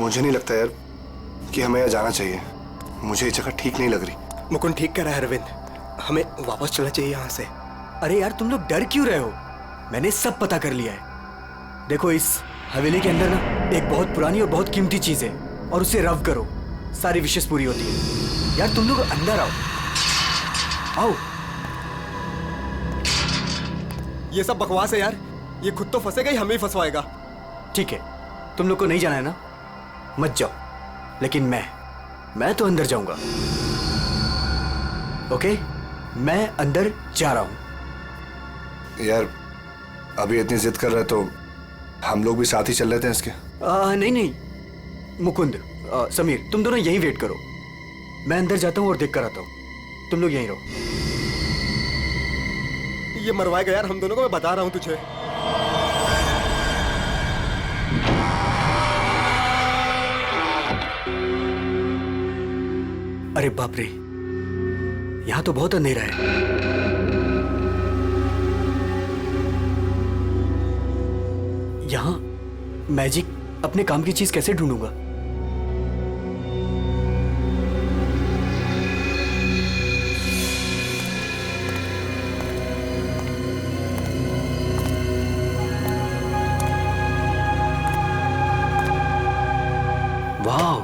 मुझे नहीं लगता यार कि हमें यहाँ जाना चाहिए। मुझे ये जगह ठीक नहीं लग रही। मुकुंद ठीक कह रहा है अरविंद, हमें वापस चलना चाहिए यहाँ से। अरे यार तुम लोग डर क्यों रहे हो? मैंने सब पता कर लिया है। देखो इस हवेली के अंदर ना एक बहुत पुरानी और बहुत कीमती चीज है और उसे रव करो, सारी विशेष पूरी होती है। यार तुम लोग अंदर आओ, आओ। ये सब बकवास है यार, ये खुद तो फंसेगा ही हमें ही फंसवाएगा। ठीक है, तुम लोग को नहीं जाना है ना, मत जाओ, लेकिन मैं तो अंदर जाऊंगा। ओके, मैं अंदर जा रहा हूं। यार अभी इतनी जिद कर रहे तो हम लोग भी साथ ही चल लेते हैं इसके। नहीं नहीं मुकुंद, समीर, तुम दोनों यहीं वेट करो। मैं अंदर जाता हूं और देख कर आता हूं। तुम लोग यहीं रहो। ये मरवाएगा यार हम दोनों को, मैं बता रहा हूं तुझे। अरे बाप रे, यहां तो बहुत अंधेरा है। यहां मैजिक अपने काम की चीज कैसे ढूंढूंगा? Wow,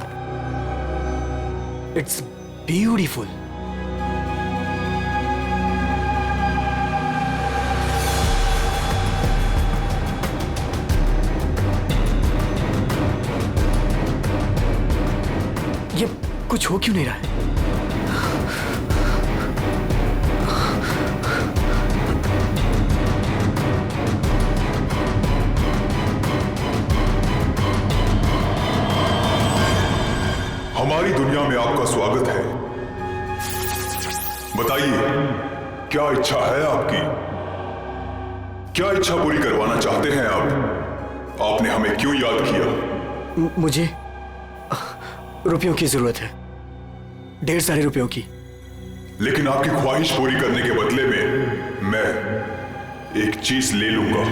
it's beautiful. ये कुछ हो क्यों नहीं रहा है? हमारी दुनिया में आपका स्वागत है। बताइए, क्या इच्छा है आपकी? क्या इच्छा पूरी करवाना चाहते हैं आप? आपने हमें क्यों याद किया? मुझे रुपयों की जरूरत है, ढेर सारे रुपयों की। लेकिन आपकी ख्वाहिश पूरी करने के बदले में मैं एक चीज ले लूंगा।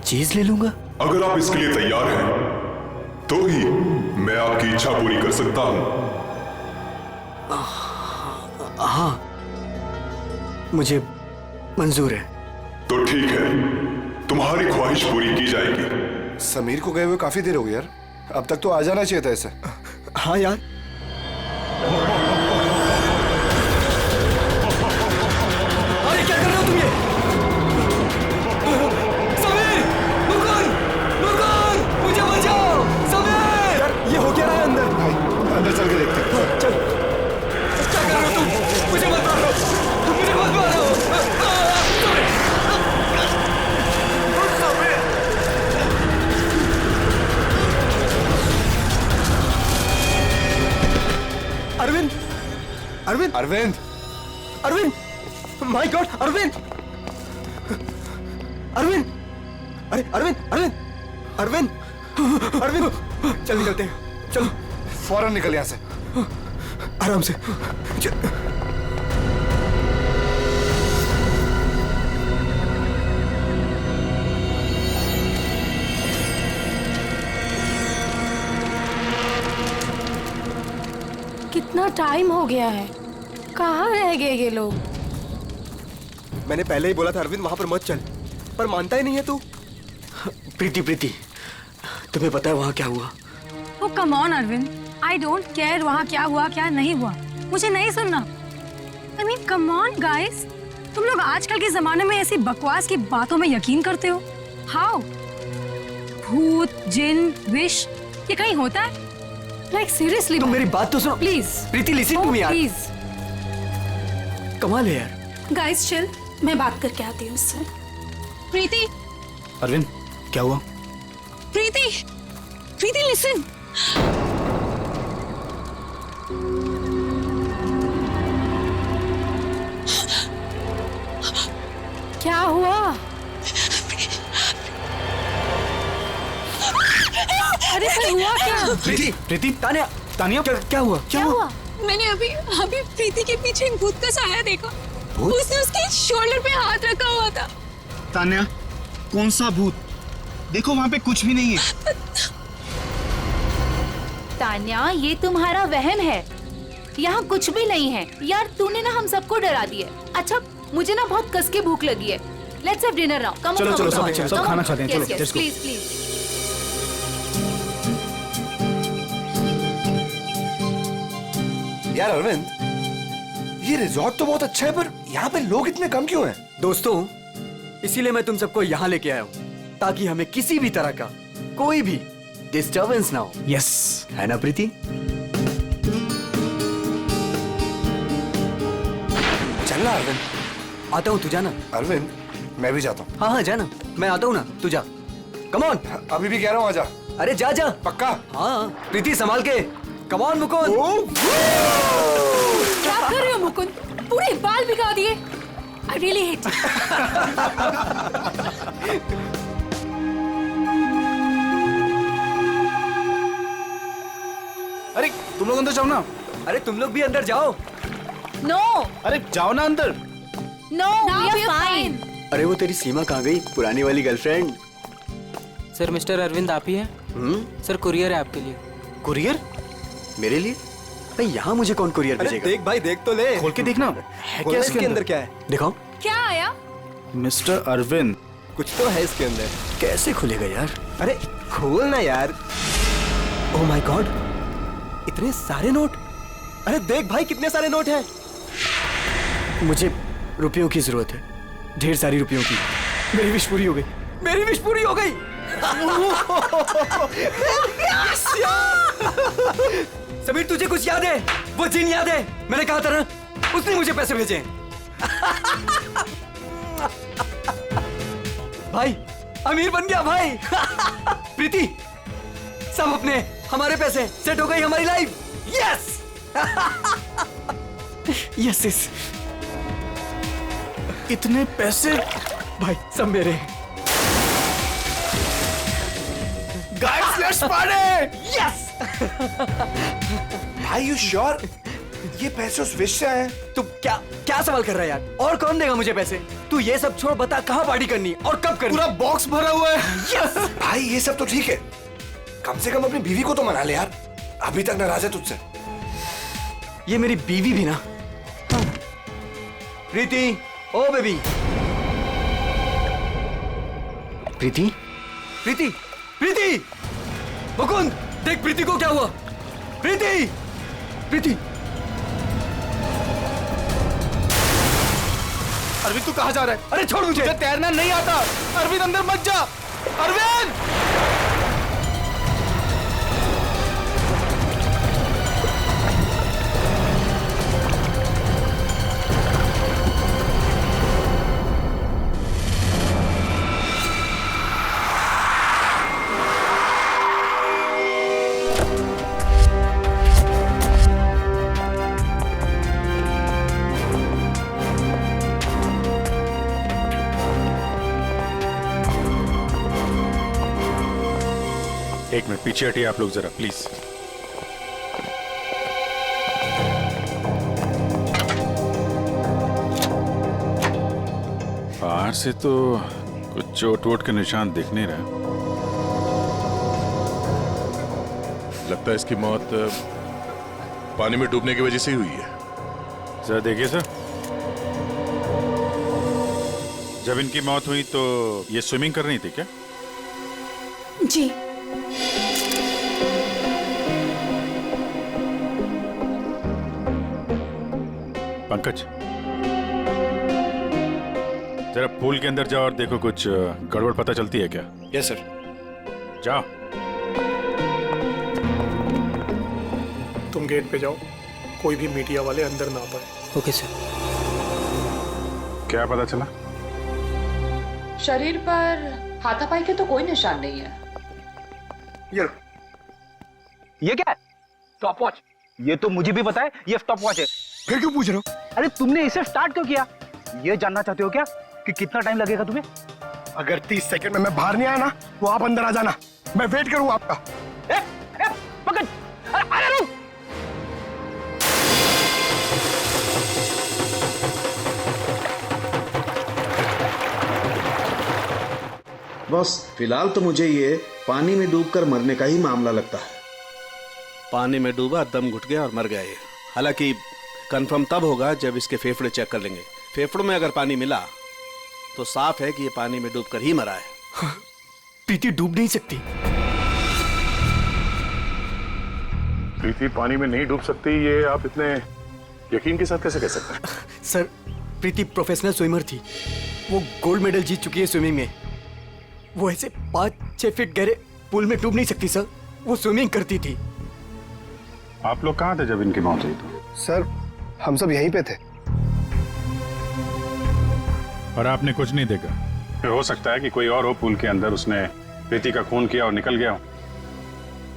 चीज ले लूंगा? अगर आप इसके लिए तैयार हैं तो ही मैं आपकी इच्छा पूरी कर सकता हूं। हाँ, मुझे मंजूर है। तो ठीक है, तुम्हारी ख्वाहिश पूरी की जाएगी। समीर को गए हुए काफी देर हो गई यार, अब तक तो आ जाना चाहिए था ऐसे। हाँ यार, अरे क्या कर रहे हो तुम ये? समीर! मुकुंद! मुकुंद! मुझे बचाओ! समीर! यार ये हो क्या रहा है अंदर? भाई अंदर चल के देखते हैं। चल। क्या कर रहे हो तुम? मुझे मत मारो! मुझे मत मारो! अरविंद! अरविंद! अरविंद! अरविंद! My God, Arvind! अरविंद! अरे अरविंद! अरविंद! अरविंद! अरविंद! चल निकलते हैं, चलो। फौरन निकल यहाँ से। आराम से कितना टाइम हो गया है, कहाँ रह गए ये लोग? मैंने पहले ही बोला था अरविंद वहां पर मत चल, पर मानता ही नहीं है तू। प्रीति, प्रीति, तुम्हें पता है वहां क्या हुआ? Oh come on Arvind, I don't care वहाँ क्या हुआ क्या नहीं हुआ, मुझे नहीं सुनना। I mean come on guys, तुम लोग आजकल के जमाने में ऐसी बकवास की बातों में यकीन करते हो? हाउ? भूत, जिन, विश, ये कहीं होता है? लाइक सीरियसली तुम मेरी बात तो सुनो please. Preeti, listen to me यार। प्लीज कमाल है यार। गाइस चिल, मैं बात करके आती हूँ उससे। प्रीति, अरविंद क्या हुआ? प्रीति, प्रीति लिसन। क्या हुआ? अरे फिर हुआ क्या? प्रीति, प्रीति, तानिया, तानिया, क्या हुआ? क्या हुआ? मैंने अभी प्रीति के पीछे एक भूत का साया देखा। भूत? उसने उसके शोल्डर पे हाथ रखा हुआ था। तान्या, कौन सा भूत? देखो वहां पे कुछ भी नहीं है। तान्या, ये तुम्हारा वहम है। यहाँ कुछ भी नहीं है यार। तूने ना हम सबको डरा दिया। अच्छा, मुझे ना बहुत कस के भूख लगी है। Let's have dinner now. Come चलो, चलो, सब खाना खाते हैं। चलो, let's go. Please please. यार अरविंद, ये रिजॉर्ट तो बहुत अच्छा है, पर यहाँ पे लोग इतने कम क्यों हैं? दोस्तों, इसीलिए मैं तुम सबको यहाँ लेके आया हूँ, ताकि हमें किसी भी तरह का कोई भी डिस्टर्बेंस ना हो। यस, है ना प्रीति? चलना अरविंद। आता हूँ, तू जाना। अरविंद, मैं भी जाता हूँ। हाँ हाँ, जाना। मैं आता हूँ ना, तू जा। Come on. अभी भी कह रहा हूँ, आजा। अरे जा जा। पक्का? हाँ, प्रीति संभाल के। Come on Mukund. क्या कर रहे हो मुकुंद? पूरे बाल भिगा दिए। I really hate you. अरे तुम लोग अंदर जाओ ना। अरे तुम लोग भी अंदर जाओ। नो अरे जाओ ना अंदर। No, we are fine. अरे वो तेरी सीमा कहाँ गई, पुरानी वाली गर्लफ्रेंड? सर, मिस्टर अरविंद आप ही हैं? सर, कुरियर है आपके लिए। कुरियर? मेरे लिए? भाई यहाँ मुझे कौन कुरियर भेजेगा? देख भाई, देख तो ले। खोल के देखना है क्या इसके अंदर। क्या है? दिखाओ। क्या आया? मिस्टर अरविंद, कुछ तो है इसके अंदर। कैसे खुलेगा यार? अरे खोल ना यार। ओह माय गॉड, इतने सारे नोट। अरे देख भाई, कितने सारे नोट हैं। मुझे रुपयों की जरूरत है, ढेर सारी रुपयों की। मेरी विश पूरी हो गई। मेरी विश पूरी हो गई। समीर, तुझे कुछ याद है? वो जिन याद है? मैंने कहा था ना, उसने मुझे पैसे भेजे। भाई, अमीर बन गया भाई। प्रीति, सब अपने हमारे पैसे, सेट हो गई हमारी लाइफ। Yes yes yes. इतने पैसे भाई, सब मेरे। Guys, let's party! यस। भाई, यू श्योर ये पैसे उस विश से आए हैं? तू क्या क्या सवाल कर रहा है यार? और कौन देगा मुझे पैसे? तू ये सब छोड़, बता कहाँ पार्टी करनी और कब करनी? पूरा बॉक्स भरा हुआ है। यस। भाई, ये सब तो ठीक है, कम से कम अपनी बीवी को तो मना ले यार। अभी तक नाराज है तुझसे। ये मेरी बीवी भी ना। प्रीति, ओ बेबी। प्रीति, प्रीति, प्रीति। मुकुंद, देख प्रीति को क्या हुआ। प्रीति, प्रीति। अरविंद, तू कहाँ जा रहा है? अरे छोड़ मुझे। तुझे तैरना नहीं आता। अरविंद, अंदर मत जा। अरविंद! एक मिनट पीछे हटिए आप लोग जरा, प्लीज। बाहर से तो कुछ चोट वोट के निशान दिख नहीं रहा। लगता है इसकी मौत पानी में डूबने की वजह से ही हुई है। जरा देखिए सर, जब इनकी मौत हुई तो ये स्विमिंग कर रही थी क्या? जी। पंकज, जरा पूल के अंदर जाओ और देखो कुछ गड़बड़ पता चलती है क्या? Yes sir. जाओ। तुम गेट पे जाओ, कोई भी मीडिया वाले अंदर ना पाए। Okay sir. क्या पता चला? शरीर पर हाथापाई के तो कोई निशान नहीं है। ये क्या है? Stop watch. ये तो मुझे भी पता है, ये स्टॉप वॉच है। फिर क्यों पूछ रहे हो? अरे तुमने इसे स्टार्ट क्यों किया? ये जानना चाहते हो क्या कि कितना टाइम लगेगा तुम्हें? अगर 30 सेकंड में मैं बाहर नहीं आया ना, तो आप अंदर आ जाना। मैं वेट करूंगा आपका। पकड़! अरे रुक! बस फिलहाल तो मुझे ये पानी में डूबकर मरने का ही मामला लगता है। पानी में डूबा, दम घुट गया और मर गया ये। हालांकि कंफर्म तब होगा जब इसके फेफड़े चेक कर लेंगे। फेफड़ों में अगर पानी मिला तो साफ है कि ये पानी में डूबकर ही मरा है। प्रीति डूब नहीं सकती। प्रीति पानी में नहीं डूब सकती, ये आप इतने यकीन के साथ कैसे कह सकते हैं? सर, प्रीति प्रोफेशनल स्विमर थी। वो गोल्ड मेडल जीत चुकी है स्विमिंग में। वो ऐसे 5-6 फीट गहरे पूल में डूब नहीं सकती सर। वो स्विमिंग करती थी। आप लोग कहाँ थे जब इनकी मौत हुई? तो सर, हम सब यहीं पे थे। और आपने कुछ नहीं देखा? फिर हो सकता है कि कोई और हो पूल के अंदर, उसने प्रीति का खून किया और निकल गया हो।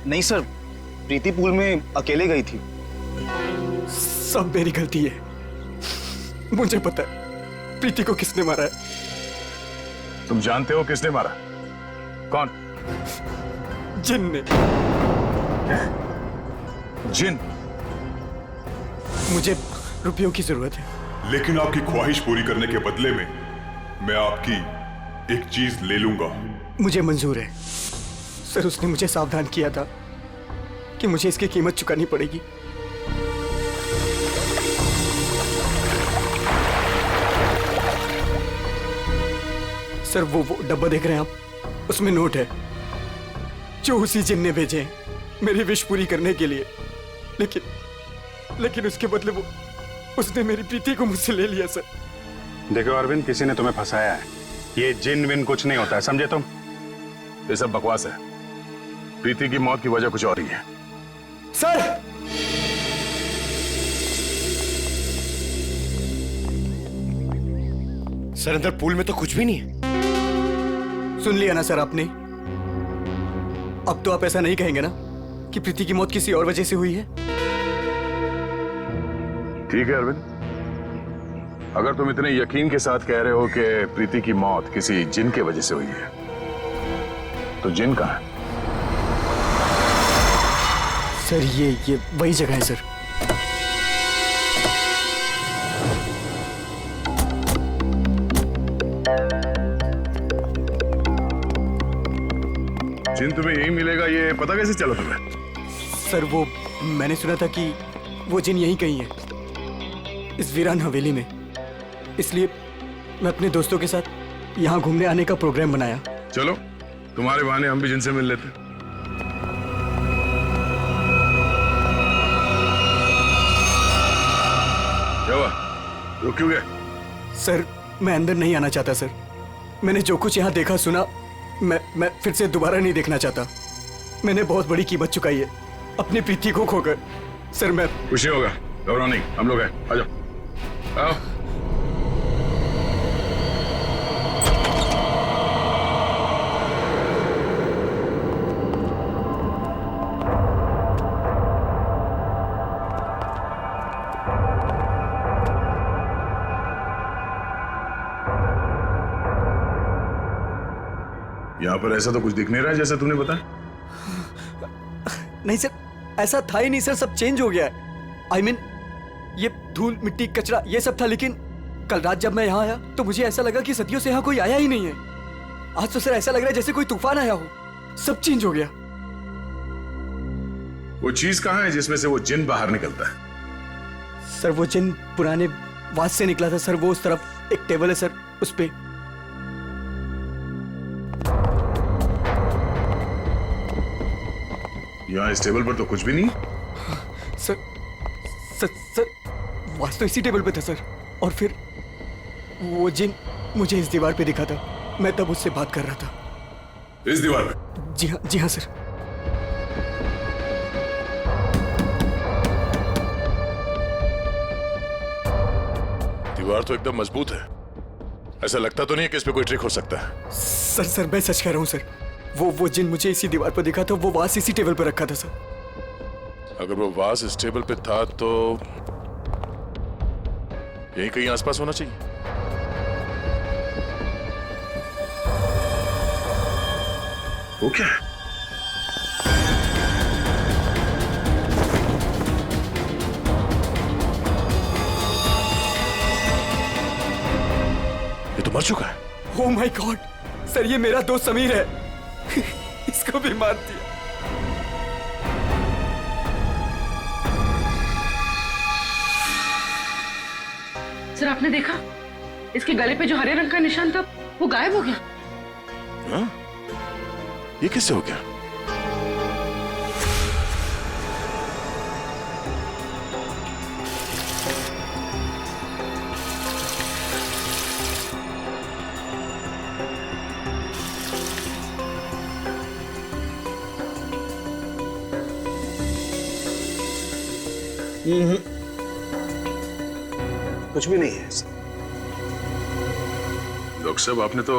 नहीं सर, प्रीति पूल में अकेले गई थी। सब मेरी गलती है। मुझे पता है प्रीति को किसने मारा है। तुम जानते हो किसने मारा? कौन? जिन ने। जिन? मुझे रुपयों की जरूरत है। लेकिन आपकी ख्वाहिश पूरी करने के बदले में मैं आपकी एक चीज ले लूंगा। मुझे मंजूर है सर। उसने मुझे सावधान किया था कि मुझे इसकी कीमत चुकानी पड़ेगी। सर, वो डब्बा देख रहे हैं आप? उसमें नोट है जो उसी जिन ने भेजे हैं मेरी विश पूरी करने के लिए। लेकिन उसके बदले उसने मेरी प्रीति को मुझसे ले लिया सर। देखो अरविंद, किसी ने तुम्हें फंसाया है। ये जिन विन कुछ नहीं होता है, समझे तुम? ये सब बकवास है। प्रीति की मौत की वजह कुछ और ही है। सर, सर अंदर पूल में तो कुछ भी नहीं है। सुन लिया ना सर आपने? अब तो आप ऐसा नहीं कहेंगे ना कि प्रीति की मौत किसी और वजह से हुई है? ठीक है अरविंद, अगर तुम इतने यकीन के साथ कह रहे हो कि प्रीति की मौत किसी जिन के वजह से हुई है, तो जिन कहाँ है? सर, ये वही जगह है सर। जिन तुम्हें यही मिलेगा, ये पता कैसे चला तुम्हें? सर, वो मैंने सुना था कि वो जिन यहीं कहीं है, इस वीरान हवेली में। इसलिए मैं अपने दोस्तों के साथ यहाँ घूमने आने का प्रोग्राम बनाया। चलो, तुम्हारे बहाने हम भी जिनसे मिल लेते। क्या हुआ? रुक क्यों गए? सर, मैं अंदर नहीं आना चाहता सर। मैंने जो कुछ यहाँ देखा सुना, मैं फिर से दोबारा नहीं देखना चाहता। मैंने बहुत बड़ी कीमत चुकाई है अपनी प्रीति को खोकर। सर, मैं खुशी होगा, घबराओ नहीं, हम लोग हैं। आ जाओ, आओ। यहाँ पर ऐसा तो कुछ दिख नहीं रहा है जैसा तूने बताया। नहीं सर, ऐसा था ही नहीं सर। सब चेंज हो गया है। I mean, ये धूल मिट्टी कचरा ये सब था, लेकिन कल रात जब मैं यहाँ आया तो मुझे ऐसा लगा कि सदियों से यहाँ कोई आया ही नहीं है। आज तो सर ऐसा लग रहा है जैसे कोई तूफान आया हो। सब चेंज हो गया। वो चीज कहाँ है जिसमें से वो जिन बाहर निकलता है? सर, वो जिन पुराने वास से निकला था सर। वो उस तरफ एक टेबल है सर, उस पे। यहाँ इस टेबल पर तो कुछ भी नहीं। सर वास तो इसी टेबल पे था सर। और फिर वो जिन मुझे इस दीवार पे दिखा था। मैं तब उससे बात कर रहा था। इस दीवार पे? जी हाँ सर। दीवार तो एकदम मजबूत है। ऐसा लगता तो नहीं है कि इस पे कोई ट्रिक हो सकता है। सर मैं सच कह रहा हूँ सर। वो जिन मुझे इसी दीवार पर दिखा था। वो वास इसी टेबल पर रखा था सर। अगर वो वास इस टेबल पे था तो यहीं कहीं आसपास होना चाहिए। वो क्या है? ये तो मर चुका है। ओह माय गॉड सर, ये मेरा दोस्त समीर है। इसको भी मार दिया। सर आपने देखा इसके गले पे जो हरे रंग का निशान था वो गायब हो गया। हाँ? ये कैसे हो गया? कुछ भी नहीं है। डॉक्टर साहब आपने तो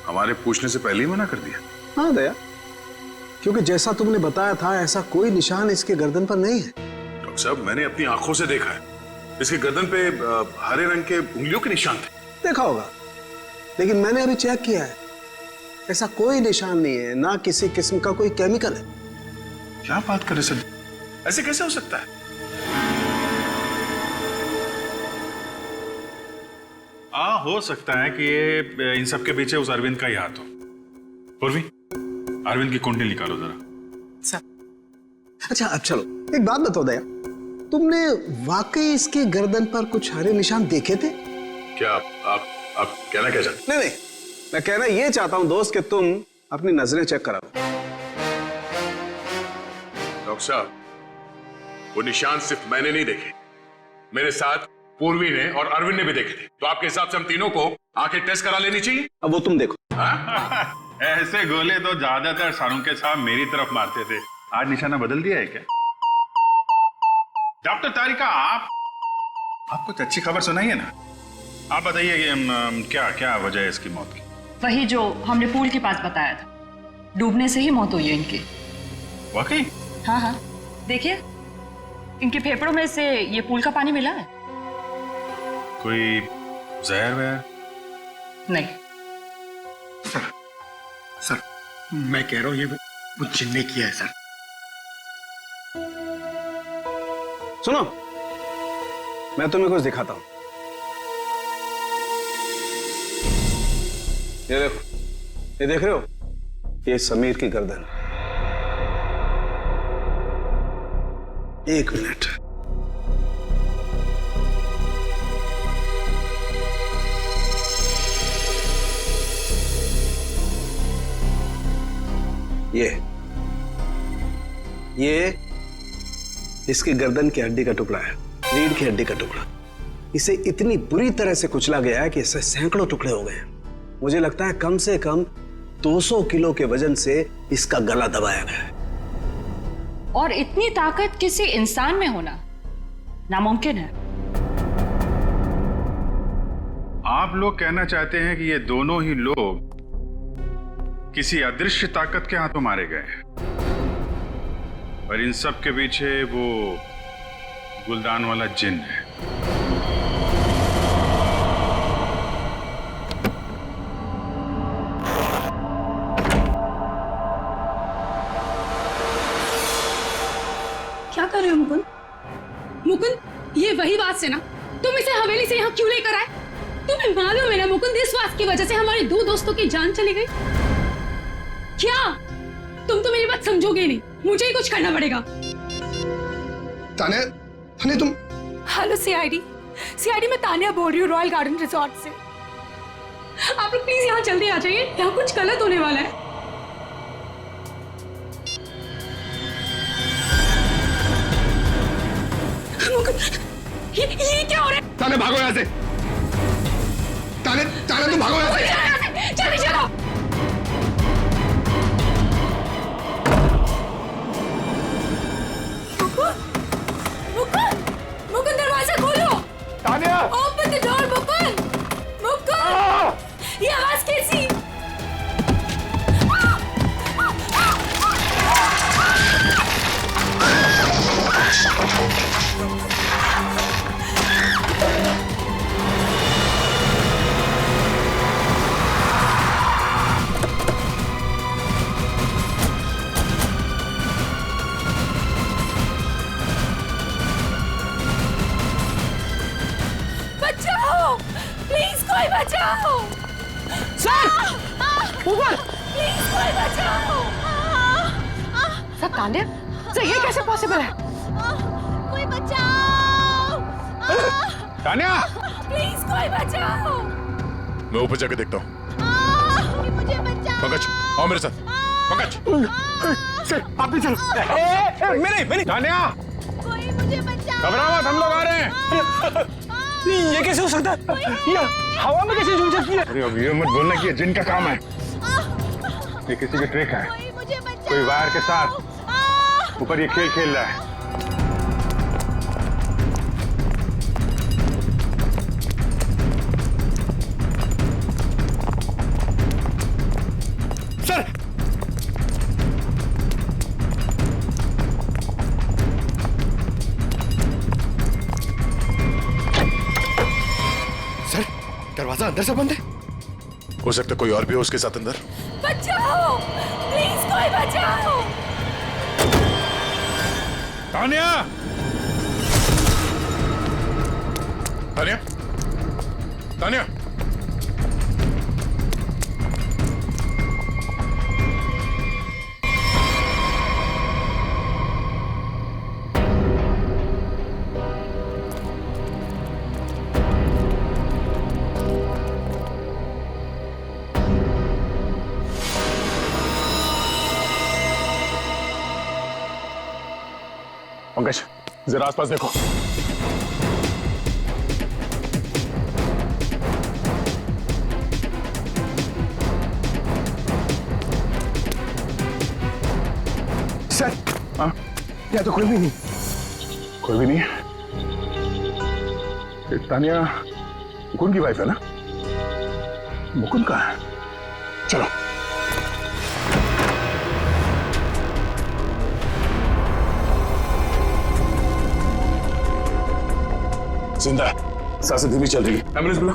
हमारे पूछने से पहले ही मना कर दिया। हाँ दया, क्योंकि जैसा तुमने बताया था ऐसा कोई निशान इसके गर्दन पर नहीं है। डॉक्टर साहब मैंने अपनी आंखों से देखा है, इसके गर्दन पे हरे रंग के उंगलियों के निशान थे। देखा होगा, लेकिन मैंने अभी चेक किया है, ऐसा कोई निशान नहीं है, ना किसी किस्म का कोई केमिकल है। क्या बात कर रहे सर, ऐसे कैसे हो सकता है? हो सकता है कि ये इन सब के पीछे उस अरविंद का ही हाथ हो। पूर्वी, अरविंद की कुंडली निकालो जरा। अच्छा अब चलो एक बात बताओ दया, तुमने वाकई इसके गर्दन पर कुछ हरे निशान देखे थे? क्या आप कहना क्या चाहते? नहीं, मैं कहना ये चाहता हूं दोस्त कि तुम अपनी नजरें चेक करा लो। डॉक्टर साहब वो निशान सिर्फ मैंने नहीं देखे, मेरे साथ पूर्वी ने और अरविंद ने भी देखे थे। तो आपके हिसाब से हम तीनों को आंखें टेस्ट करा लेनी चाहिए। अब वो तुम देखो। ऐसे गोले तो ज्यादातर शाहरुख के साहब मेरी तरफ मारते थे, आज निशाना बदल दिया है क्या? डॉक्टर तारिका, आप कुछ अच्छी खबर सुनाइए ना। आप बताइए क्या क्या वजह है इसकी मौत की? वही जो हमने पूल के पास बताया था, डूबने से ही मौत हुई है इनकी। वाकई? हाँ, देखिए इनके फेफड़ों में से ये पूल का पानी मिला है। कोई जहर वहर? नहीं सर, मैं कह रहा हूं ये वो जिन ने किया है सर। सुनो, मैं तुम्हें कुछ दिखाता हूं। ये देखो, ये देख रहे हो, ये समीर की गर्दन। एक मिनट, ये इसकी गर्दन की हड्डी का टुकड़ा है, रीढ़ की हड्डी का टुकड़ा। इसे इतनी बुरी तरह से कुचला गया है कि इससे सैकड़ों टुकड़े हो गए हैं। मुझे लगता है कम से कम 200 किलो के वजन से इसका गला दबाया गया है। और इतनी ताकत किसी इंसान में होना नामुमकिन है। आप लोग कहना चाहते हैं कि ये दोनों ही लोग किसी अदृश्य ताकत के हाथों मारे गए हैं, और इन सब के पीछे वो गुलदान वाला जिन है। क्या कर रहे हो मुकुंद? मुकुंद, ये वही बात से ना तुम इसे हवेली से यहाँ क्यों लेकर आए? तुम्हें मालूम है ना मुकुंद, इस बात की वजह से हमारे 2 दोस्तों की जान चली गई। क्या तुम तो मेरी बात समझोगे नहीं, मुझे ही कुछ करना पड़ेगा। तान्या, तुम? हेलो सीआईडी, मैं तान्या बोल रही हूँ रॉयल गार्डन रिजॉर्ट से। आप लोग प्लीज यहाँ जल्दी आ जाइए, यहाँ कुछ गलत होने वाला है। ये क्या हो रहा है? तान्या भागो यहाँ से। तान्या तुम भागो यहाँ से। जल्दी चलो। मुकुंद, दरवाजा खोलो। Tanya, open the door Mukund. ये आवाज कैसी? बचाओ, प्लीज कोई बचाओ। सर, ऊपर प्लीज कोई बचाओ। सर तान्या, सर ये कैसे पॉसिबल है? कोई बचाओ। तान्या, प्लीज कोई बचाओ। मैं ऊपर जाके देखता हूँ। मुझे बचाओ। पंकज, आओ मेरे साथ। पंकज, सर आप भी चलो। मेरे तान्या, कोई मुझे बचाओ। घबराओ मत, हम लोग आ रहे हैं। ये कैसे हो सकता है? ये हवा में कैसे झूल सकती है? अरे अब ये मत बोलना कि ये जिन का काम है। ये किसी की ट्रिक है। कोई वायर के साथ ऊपर ये खेल खेल रहा है। सर, सर, दरवाजा अंदर से बंद है। हो सकता है कोई और भी हो उसके साथ अंदर। बचाओ, प्लीज कोई बचाओ। तान्या, तान्या, तान्या, पंकज, जरा आसपास देखो। सर, हाँ? यहाँ तो कोई भी नहीं। कोई भी नहीं है। ये तान्या मुकुंद की वाइफ है ना? मुकुंद कहाँ है? चलो। जिंदा है, सांसें धीमी चल रही है। एम्बुलेंस बुला।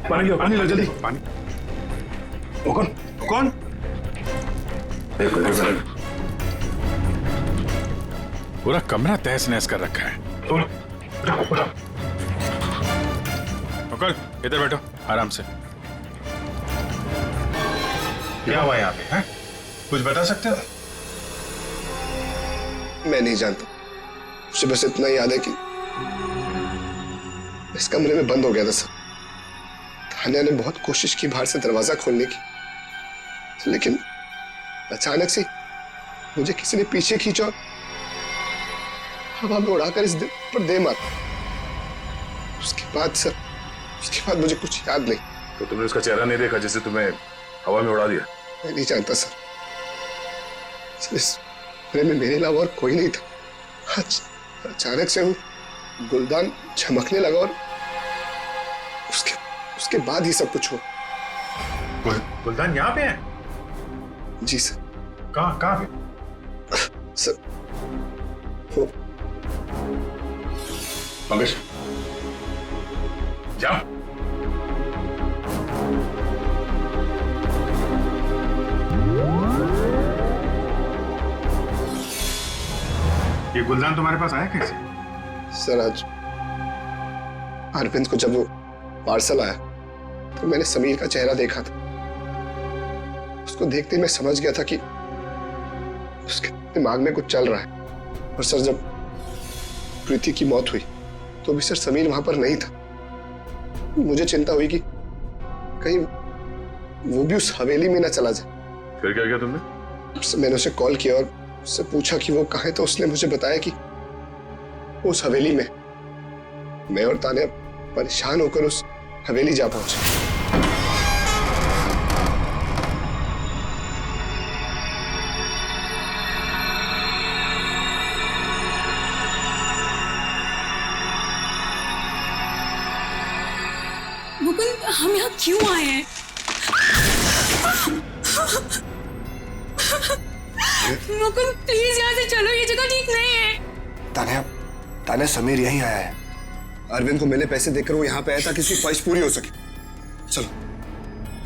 पानी लो, पानी लो जल्दी। पानी। मुकुंद, कौन? एक मिनट। पूरा कमरा तहस नहस कर रखा है। मुकुल, इधर बैठो आराम से। क्या हुआ यहाँ पे? हैं? कुछ बता सकते हो? मैं नहीं जानता, मुझे बस इतना याद है कि इस कमरे में बंद हो गया था सर। तान्या ने बहुत कोशिश की बाहर से दरवाजा खोलने की, लेकिन अचानक से मुझे किसी ने पीछे खींचा और हवा में उड़ाकर इस दिल पर दे मारा। उसके बाद मुझे कुछ याद नहीं। तो तुमने उसका चेहरा नहीं देखा जिसे तुम्हें हवा में उड़ा दिया? मैं नहीं जानता सर, इस कमरे में मेरे अलावा और कोई नहीं था। अचानक से वो गुलदान चमकने लगा और उसके बाद ही सब कुछ हुआ। गुलदान यहाँ पे है? जी सर। कहाँ पे? सर वो पंकज, जाओ। ये गुलदान तुम्हारे पास आया कैसे? सर आज अरविंद को जब वो पार्सल आया तो मैंने समीर का चेहरा देखा था। उसको देखते ही मैं समझ गया था कि उसके दिमाग में कुछ चल रहा है। और सर जब प्रीति की मौत हुई तो भी सर समीर वहां पर नहीं था। मुझे चिंता हुई कि कहीं वो भी उस हवेली में ना चला जाए। फिर क्या किया तुमने? मैंने उसे कॉल किया और उससे पूछा कि वो कहाँ है, तो उसने मुझे बताया कि उस हवेली में। मैं और तान्या परेशान होकर उस हवेली जा पहुंचे। मुकुंद, हम यहाँ क्यों आए हैं? मुकुंद प्लीज यहाँ से चलो, ये जगह ठीक नहीं है। तान्या समीर यहीं आया है। अरविंद को मैंने पैसे देकर वो यहाँ पे आया ताकि उसकी ख्वाहिश पूरी हो सके। चलो।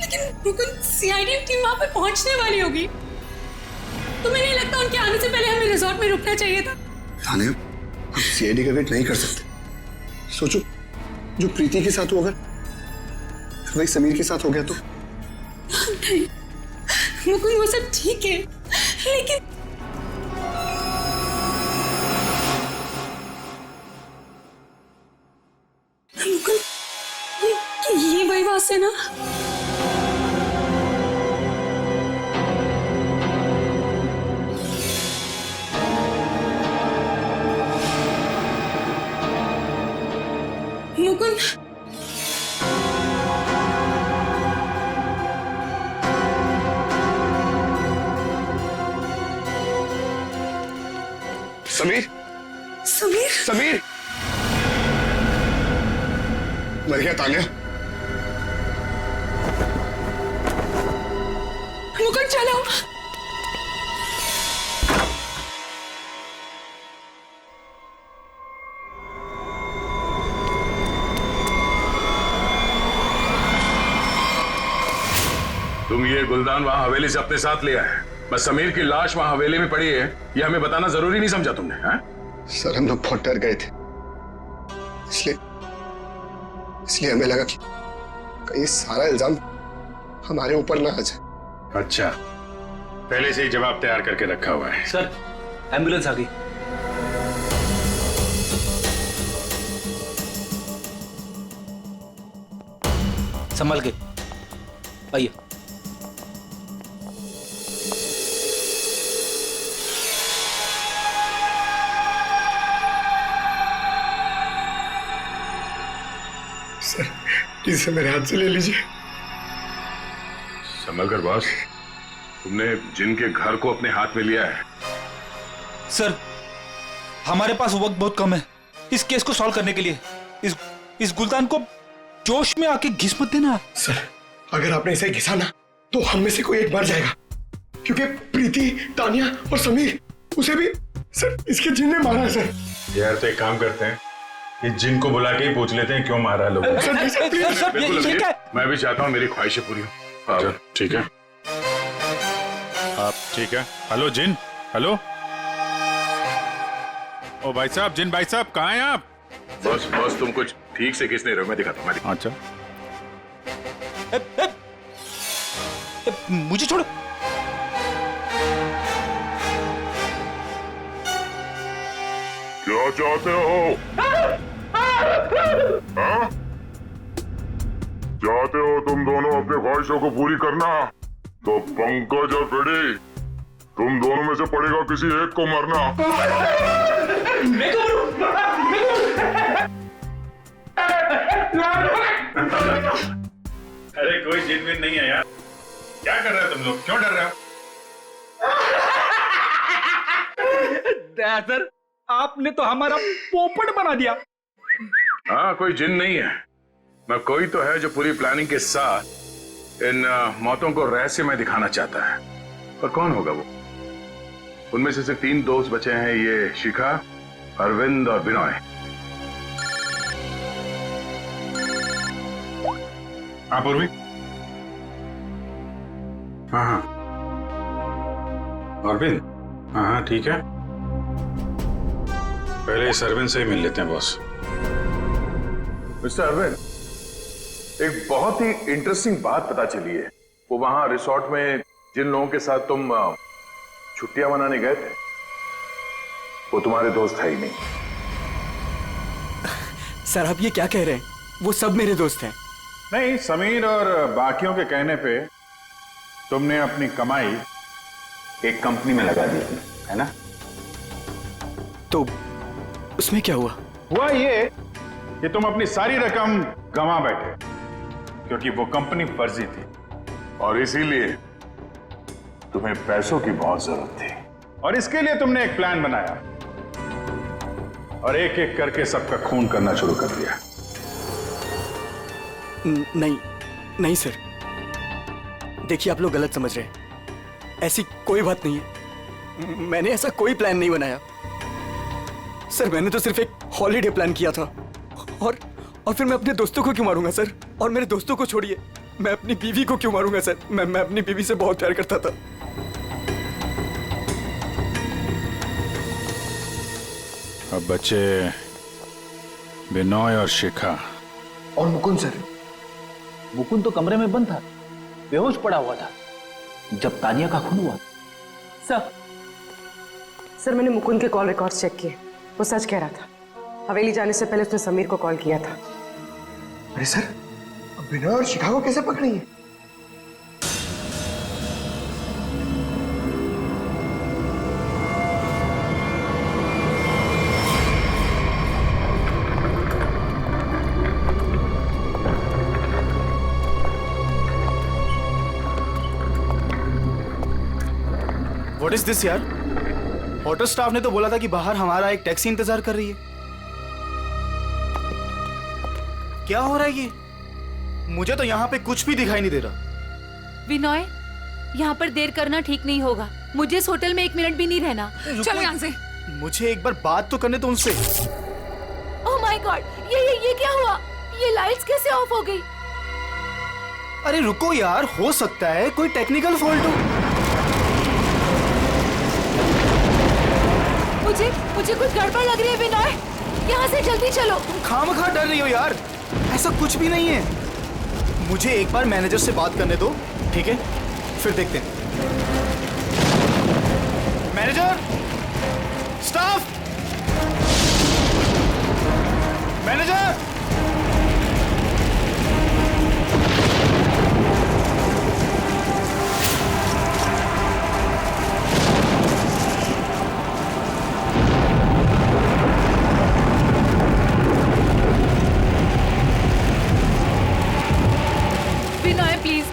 लेकिन मुकुंद, सीआईडी टीम वहाँ पे पहुँचने वाली होगी। तुम्हें नहीं लगता उनके आने से पहले हमें रिजॉर्ट में रुकना चाहिए था? तान्या, हम सीआईडी का वेट नहीं कर सकते। सोचो, जो प्रीति के साथ हुआ अगर वही समीर के साथ हो गया तो? नहीं मुकुंद, वो सब ठीक है, लेकिन से ना। मुकुंद, समीर, समीर, समीर, मर गया तान्या। मुकुंद चलो। तुम ये गुलदान वहां हवेली से अपने साथ लिया है, बस समीर की लाश वहां हवेली में पड़ी है, ये हमें बताना जरूरी नहीं समझा तुमने? हाँ? सर हम लोग बहुत डर गए थे, इसलिए हमें लगा कि कहीं सारा इल्जाम हमारे ऊपर ना आ जाए। अच्छा, पहले से ही जवाब तैयार करके रखा हुआ है। सर एम्बुलेंस आ गई। संभल के आइए। सर प्लीज इसे मेरे हाथ से ले लीजिए। संभल कर बॉस, तुमने जिनके घर को अपने हाथ में लिया है। सर हमारे पास वक्त बहुत कम है इस केस को सॉल्व करने के लिए। इस गुलदान को जोश में आके घिस मत देना। सर अगर आपने इसे घिसा ना तो हम में से कोई एक मर जाएगा, क्योंकि प्रीति, तानिया और समीर, उसे भी सर इसके जिन ने मारा है। सर यार तो एक काम करते हैं कि जिन को बुला के ही पूछ लेते हैं क्यों मारा लोग। मैं भी चाहता हूँ मेरी ख्वाहिशें पूरी हो। ठीक है आप ठीक है। हेलो जिन, हेलो। ओ भाई साहब, जिन भाई साहब कहाँ हैं आप? बस तुम कुछ ठीक से किस नहीं रहे हो, मैं दिखाता हूँ। अच्छा मुझे छोड़ो। क्या चाहते हो? हाँ? चाहते हो तुम दोनों अपने ख्वाहिशों को पूरी करना, तो पंकज और फ्रेडी, तुम दोनों में से पड़ेगा किसी एक को मरना। अरे कोई जिन विन नहीं है यार, क्या कर रहे हो तुम लोग, क्यों डर रहे हो? सर आपने तो हमारा पोपट बना दिया। हाँ कोई जिन नहीं है, मैं कोई तो है जो पूरी प्लानिंग के साथ इन मौतों को रहस्यमय दिखाना चाहता है। पर कौन होगा वो? उनमें से सिर्फ 3 दोस्त बचे हैं, ये शिखा, अरविंद और विनय। आप उर्वी? हाँ अरविंद, हाँ ठीक है। पहले इस अरविंद से ही मिल लेते हैं बॉस। मिस्टर अरविंद, एक बहुत ही इंटरेस्टिंग बात पता चली है। वो वहां रिसोर्ट में जिन लोगों के साथ तुम छुट्टियां मनाने गए थे, वो तुम्हारे दोस्त है ही नहीं। सर आप ये क्या कह रहे हैं? वो सब मेरे दोस्त हैं। नहीं, समीर और बाकियों के कहने पे तुमने अपनी कमाई एक कंपनी में लगा दी थी, है ना? तो उसमें क्या हुआ? हुआ ये कि तुम अपनी सारी रकम गंवा बैठे, क्योंकि वो कंपनी फर्जी थी और इसीलिए तुम्हें पैसों की बहुत जरूरत थी। और इसके लिए तुमने एक प्लान बनाया और एक एक करके सबका खून करना शुरू कर दिया। नहीं सर, देखिए आप लोग गलत समझ रहे हैं। ऐसी कोई बात नहीं है, मैंने ऐसा कोई प्लान नहीं बनाया। सर मैंने तो सिर्फ एक हॉलीडे प्लान किया था। और फिर मैं अपने दोस्तों को क्यों मारूंगा सर? और मेरे दोस्तों को छोड़िए, मैं अपनी बीवी को क्यों मारूंगा सर? मैं अपनी बीवी से बहुत प्यार करता था। अब बच्चे विनय और शिखा और मुकुंद सर। मुकुंद तो कमरे में बंद था, बेहोश पड़ा हुआ था जब तानिया का खून हुआ। सर मैंने मुकुंद के कॉल रिकॉर्ड्स चेक किए, वो सच कह रहा था। हवेली जाने से पहले उसने समीर को कॉल किया था। अरे सर बिना और शिकागो कैसे पकड़ी है? व्हाट इज दिस यार? होटल स्टाफ ने तो बोला था कि बाहर हमारा एक टैक्सी इंतजार कर रही है। क्या हो रहा है ये? मुझे तो यहाँ पे कुछ भी दिखाई नहीं दे रहा। विनय, यहाँ पर देर करना ठीक नहीं होगा। मुझे इस होटल में 1 मिनट भी नहीं रहना। चलो यहाँ से। मुझे एक बार बात तो करने दो उनसे। ओह माय गॉड, ये क्या हुआ? ये लाइट्स कैसे ऑफ हो गई? अरे रुको यार, हो सकता है कोई टेक्निकल फॉल्ट हो। मुझे कुछ गड़बड़ लग रही है विनय, यहाँ से जल्दी चलो। तुम खामखा डर रही हो यार, ऐसा कुछ भी नहीं है। मुझे एक बार मैनेजर से बात करने दो, ठीक है? फिर देखते हैं। Manager, staff, manager.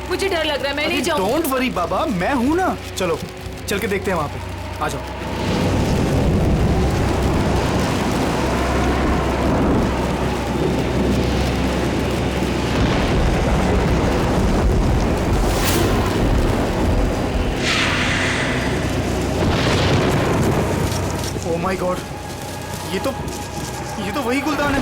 मुझे डर लग रहा है, मैं नहीं जाऊँ। डोंट वरी बाबा, मैं हूं ना। चलो चल के देखते हैं वहां पे। आ जाओ। ओह माय गॉड, ये तो वही गुलदान है।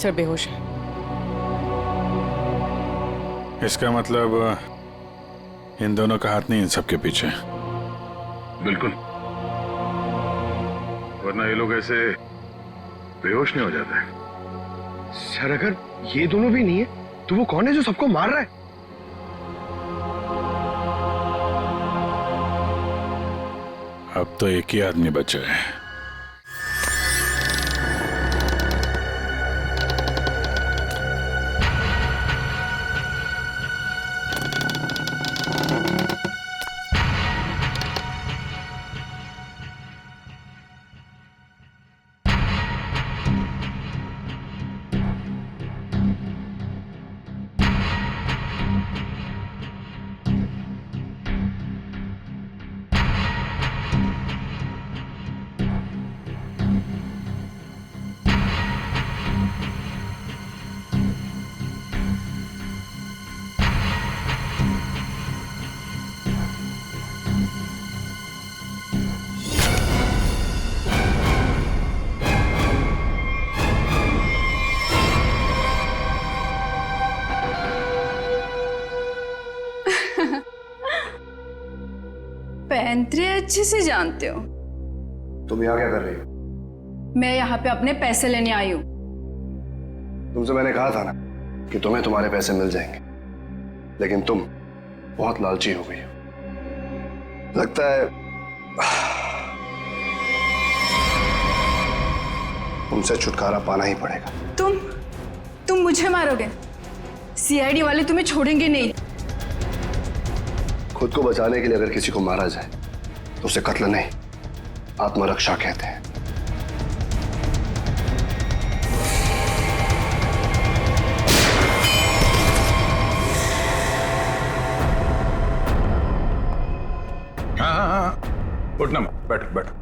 सर बेहोश है। इसका मतलब इन दोनों का हाथ नहीं इन सबके पीछे। बिल्कुल, वरना ये लोग ऐसे बेहोश नहीं हो जाते हैं। सर अगर ये दोनों भी नहीं है तो वो कौन है जो सबको मार रहा है? अब तो एक ही आदमी बचा है। पैंतरे अच्छे से जानते हो। तुम यहाँ क्या कर रही हो? मैं यहाँ पे अपने पैसे लेने आई हूँ। तुमसे मैंने कहा था ना कि तुम्हें तुम्हारे पैसे मिल जाएंगे, लेकिन तुम बहुत लालची हो गई हो। लगता है तुमसे छुटकारा पाना ही पड़ेगा। तुम मुझे मारोगे? सीआईडी वाले तुम्हें छोड़ेंगे नहीं। खुद को बचाने के लिए अगर किसी को मारा जाए तो उसे कत्ल नहीं, आत्मरक्षा कहते हैं। हाँ, उठना, बैठो बैठो।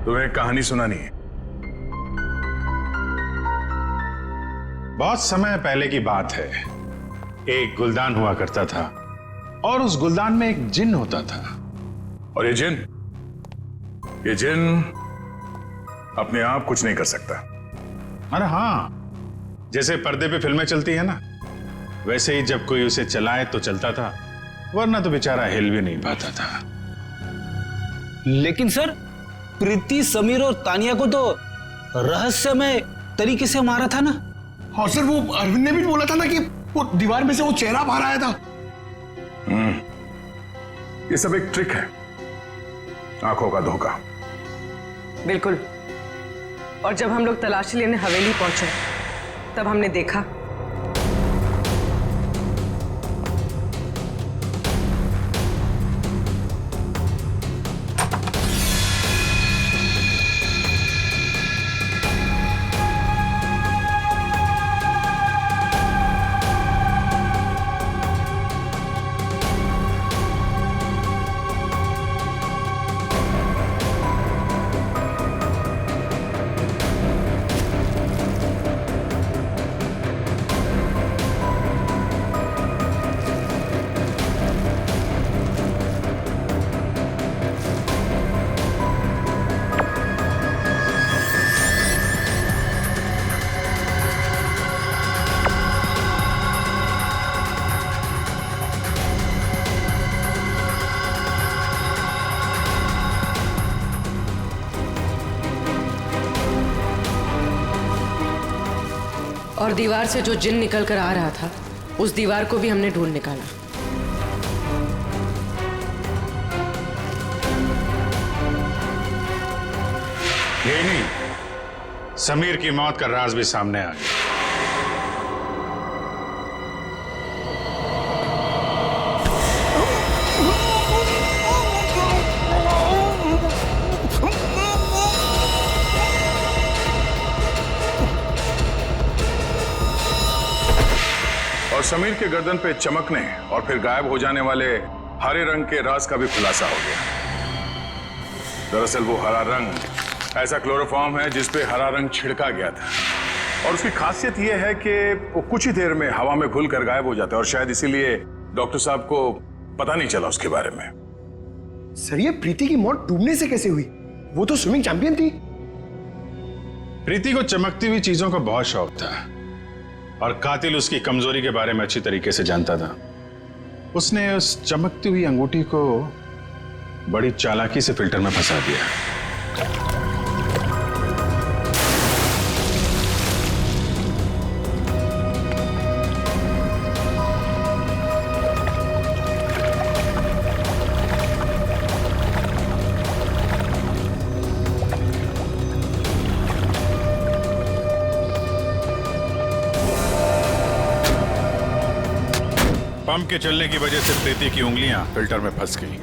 तुम्हें एक कहानी सुनानी है। बहुत समय पहले की बात है। एक गुलदान हुआ करता था और उस गुलदान में एक जिन होता था। और ये जिन अपने आप कुछ नहीं कर सकता। अरे हाँ, जैसे पर्दे पे फिल्में चलती है ना, वैसे ही जब कोई उसे चलाए तो चलता था, वरना तो बेचारा हिल भी नहीं पाता था। लेकिन सर, प्रीति, समीर और तानिया को तो रहस्यमय तरीके से मारा था ना। और सर वो अरविंद ने भी बोला था ना कि वो दीवार में से वो चेहरा बाहर आया था। ये सब एक ट्रिक है, आंखों का धोखा। बिल्कुल। और जब हम लोग तलाशी लेने हवेली पहुंचे तब हमने देखा और दीवार से जो जिन निकल कर आ रहा था, उस दीवार को भी हमने ढूंढ निकाला। यही नहीं, समीर की मौत का राज भी सामने आ गया। और समीर के गर्दन पे चमकने और फिर गायब हो जाने वाले हरे रंग के राज का भी खुलासा हो गया। दरअसल वो हरा रंग ऐसा क्लोरोफॉर्म है जिस पे हरा रंग छिड़का गया था, और उसकी खासियत ये है कि वो कुछ ही देर में हवा में घुल कर गायब हो जाता है, और शायद इसीलिए डॉक्टर साहब को पता नहीं चला उसके बारे में। सर, ये प्रीति की मौत डूबने से कैसे हुई? वो तो स्विमिंग चैंपियन थी। प्रीति को चमकती हुई चीजों का बहुत शौक था और कातिल उसकी कमजोरी के बारे में अच्छी तरीके से जानता था। उसने उस चमकती हुई अंगूठी को बड़ी चालाकी से फिल्टर में फंसा दिया। पंप के चलने की वजह से प्रीति की उंगलियां फिल्टर में फंस गई।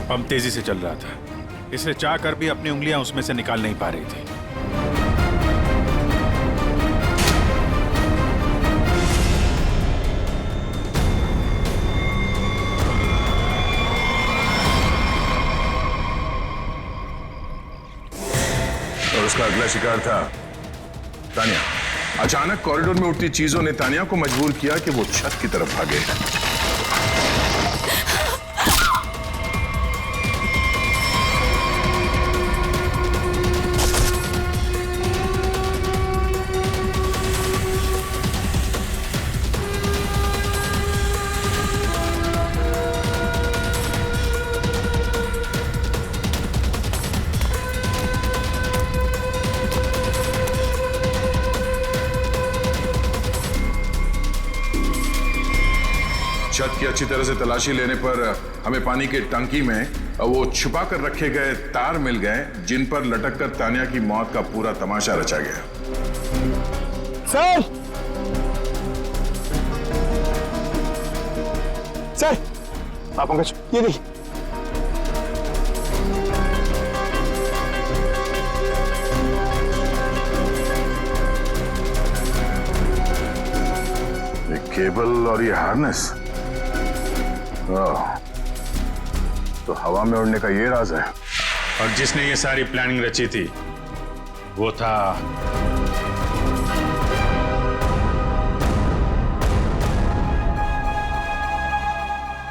पंप तेजी से चल रहा था, इसलिए चाहकर भी अपनी उंगलियां उसमें से निकाल नहीं पा रही थी। और उसका अगला शिकार था तानिया। अचानक कॉरिडोर में उठती चीजों ने तानिया को मजबूर किया कि वो छत की तरफ भागे। छत की अच्छी तरह से तलाशी लेने पर हमें पानी के टंकी में वो छुपा कर रखे गए तार मिल गए, जिन पर लटक कर तानिया की मौत का पूरा तमाशा रचा गया। सर, सर, आप पंकज, ये देखिए। केबल और ये हार्नेस, तो हवा में उड़ने का ये राज है। और जिसने ये सारी प्लानिंग रची थी वो था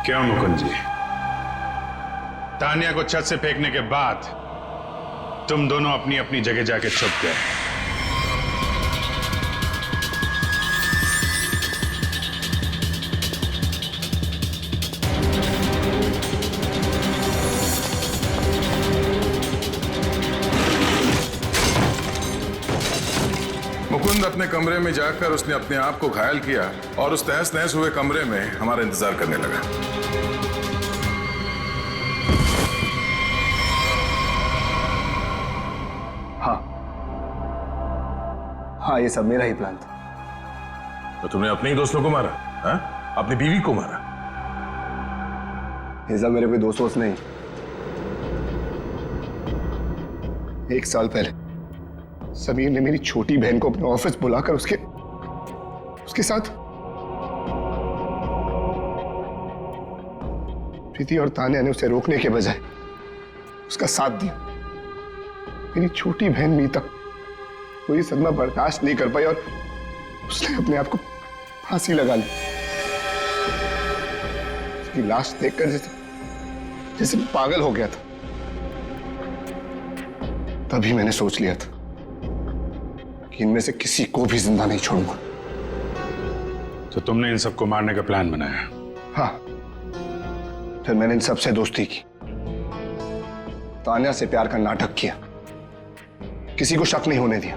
क्यों मुकुंद जी? तानिया को छत से फेंकने के बाद तुम दोनों अपनी अपनी जगह जाके छुप गए। मुकुंद अपने कमरे में जाकर उसने अपने आप को घायल किया और उस तहस नहस हुए कमरे में हमारा इंतजार करने लगा। हाँ, ये सब मेरा ही प्लान था। तो तुमने अपने ही दोस्तों को मारा? हा? अपनी बीवी को मारा? ये सब मेरे कोई दोस्त नहीं। 1 साल पहले समीर ने मेरी छोटी बहन को अपने ऑफिस बुलाकर उसके साथ प्रीति और तान्या ने उसे रोकने के बजाय उसका साथ दिया। मेरी छोटी बहन मीता कोई सदमा बर्दाश्त नहीं कर पाई और उसने अपने आप को फांसी लगा ली। उसकी लाश देखकर जैसे पागल हो गया था। तभी मैंने सोच लिया था कि इनमें से किसी को भी जिंदा नहीं छोड़ूंगा। तो तुमने इन सबको मारने का प्लान बनाया? हाँ, फिर मैंने इन सबसे दोस्ती की, तान्या से प्यार का नाटक किया, किसी को शक नहीं होने दिया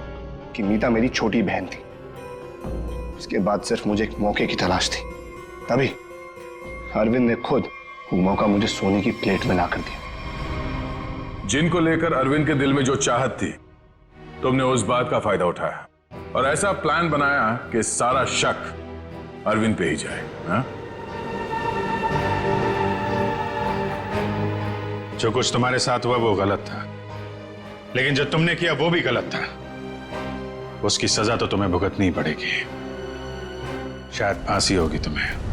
कि मीता मेरी छोटी बहन थी। इसके बाद सिर्फ मुझे एक मौके की तलाश थी। तभी अरविंद ने खुद वो मौका मुझे सोने की प्लेट में ला कर दिया। जिनको लेकर अरविंद के दिल में जो चाहत थी, तुमने उस बात का फायदा उठाया और ऐसा प्लान बनाया कि सारा शक अरविंद पे ही जाए। हा? जो कुछ तुम्हारे साथ हुआ वो गलत था, लेकिन जो तुमने किया वो भी गलत था। उसकी सजा तो तुम्हें भुगतनी पड़ेगी। शायद फांसी होगी तुम्हें।